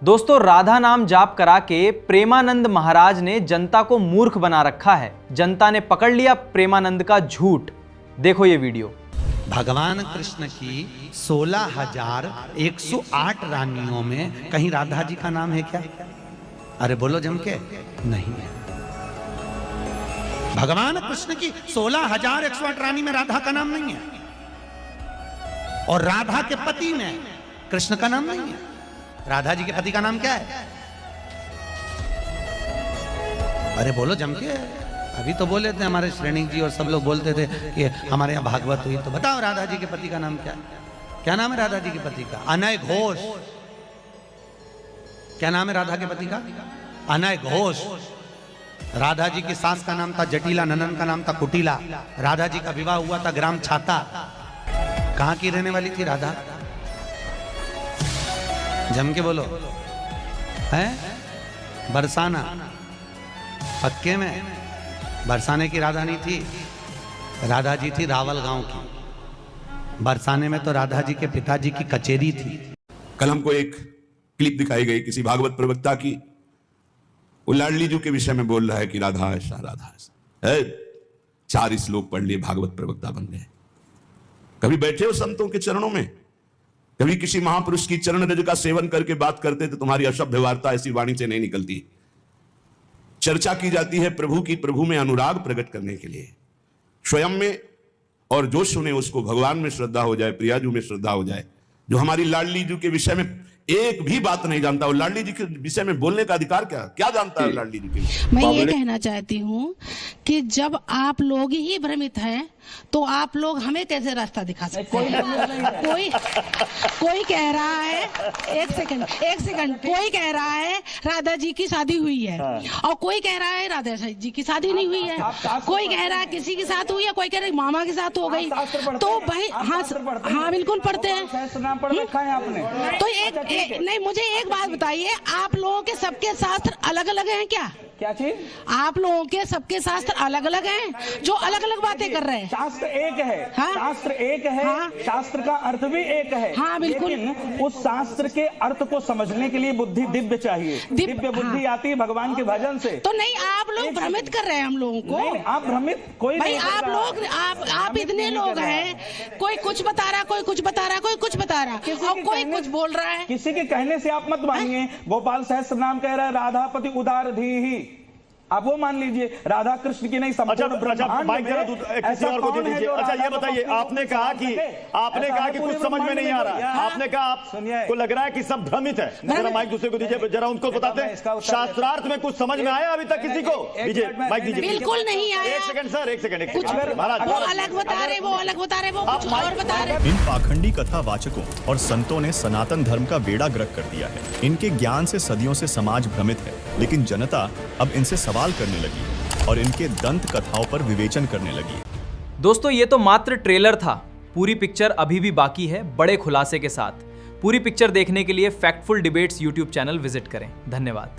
दोस्तों, राधा नाम जाप करा के प्रेमानंद महाराज ने जनता को मूर्ख बना रखा है। जनता ने पकड़ लिया प्रेमानंद का झूठ। देखो ये वीडियो। भगवान कृष्ण की 16,108 रानियों में कहीं राधा जी का नाम है क्या? अरे बोलो जम के, नहीं है। भगवान कृष्ण की 16,108 रानी में राधा का नाम नहीं है, और राधा के पति में कृष्ण का नाम नहीं है। राधा जी के पति का नाम क्या है? अरे बोलो जम के। अभी तो बोले थे हमारे श्रेणी जी और सब लोग बोलते थे कि हमारे यहाँ भागवत हुई, तो बताओ राधा जी के पति का नाम क्या है? क्या नाम है राधा जी के पति का? अनय घोष। क्या नाम है राधा के पति का? अनय घोष। राधा जी की सास का नाम था जटिला, ननन का नाम था कुटिला। राधा जी का विवाह हुआ था ग्राम छाता। कहां की रहने वाली थी राधा? जम के बोलो। है बरसाना। पक्के में बरसाने की राधा नहीं थी, राधा जी थी रावल गांव की। बरसाने में तो राधा जी के पिताजी की कचेरी थी। कल हमको एक क्लिप दिखाई गई किसी भागवत प्रवक्ता की। वो लाडली जी के विषय में बोल रहा है कि राधा ऐसा राधा ऐसा है। 4 श्लोक पढ़ लिए, भागवत प्रवक्ता बन गए। कभी बैठे हो संतों के चरणों में? कभी किसी महापुरुष की चरण रज का सेवन करके बात करते तो तुम्हारी अशुद्ध वार्ता ऐसी वाणी से नहीं निकलती। चर्चा की जाती है प्रभु की, प्रभु में अनुराग प्रकट करने के लिए, स्वयं में, और जो सुने उसको भगवान में श्रद्धा हो जाए, प्रियाजू में श्रद्धा हो जाए। जो हमारी लाडली जी के विषय में एक भी बात नहीं जानता, वो लाडली जी के विषय में बोलने का अधिकार क्या जानता है लाडली जी के? मैं ये कहना चाहती हूँ कि जब आप लोग ही भ्रमित हैं तो आप लोग हमें कैसे रास्ता दिखा सकते हैं? कोई कह रहा है, एक सेकंड, कोई कह रहा है राधा जी की शादी हुई है, और कोई कह रहा है राधा जी की शादी नहीं हुई है। कोई कह रहा है किसी के साथ हुई है, कोई कह रहा है मामा के साथ हो गई। तो भाई हाँ बिल्कुल पढ़ते हैं। तो नहीं, मुझे एक बात बताइए, आप लोगों के सबके शास्त्र अलग अलग हैं क्या? क्या चीज? आप लोगों के सबके शास्त्र अलग अलग हैं, जो अलग अलग बातें कर रहे हैं। शास्त्र एक है। हाँ? शास्त्र एक है। हाँ? शास्त्र का अर्थ भी एक है। हाँ बिल्कुल। लेकिन उस शास्त्र के अर्थ को समझने के लिए बुद्धि दिव्य चाहिए। दिव्य बुद्धि आती है भगवान के भजन से। तो नहीं, आप लोग भ्रमित कर रहे हैं हम लोगों को। नहीं, आप भ्रमित कोई भाई, नहीं। आप इतने लोग हैं, कोई कुछ बता रहा, कोई कुछ बता रहा, कोई कुछ बता रहा, और कोई कुछ बोल रहा है। किसी के कहने से आप मत मानिए। गोपाल सहस्त्र नाम कह रहा है राधापति उदार धी, आप वो मान लीजिए। राधा कृष्ण की नहीं, संपूर्ण ब्रह्मांड में किसी और को दे दीजिए। अच्छा ये बताइए, आपने कहा कि कुछ समझ में नहीं आ रहा। आपने कहा आपको लग रहा है कि सब भ्रमित है। जरा माइक दूसरे को दीजिए, जरा उनको बताते हैं शास्त्रार्थ में कुछ समझ में आया अभी तक किसी को? दीजिए माइक दीजिए। बिल्कुल नहीं आया। एक सेकंड सर, एक सेकंड। कुछ वो अलग बता रहे, वो अलग बता रहे, वो कुछ और बता रहे। इन पाखंडी कथावाचकों और संतों ने सनातन धर्म का बेड़ा गर्क कर दिया है। इनके ज्ञान से सदियों से समाज भ्रमित है, लेकिन जनता अब इनसे सवाल करने लगी और इनके दंत कथाओं पर विवेचन करने लगी। दोस्तों, ये तो मात्र ट्रेलर था। पूरी पिक्चर अभी भी बाकी है, बड़े खुलासे के साथ। पूरी पिक्चर देखने के लिए factful debates YouTube channel visit करें। धन्यवाद।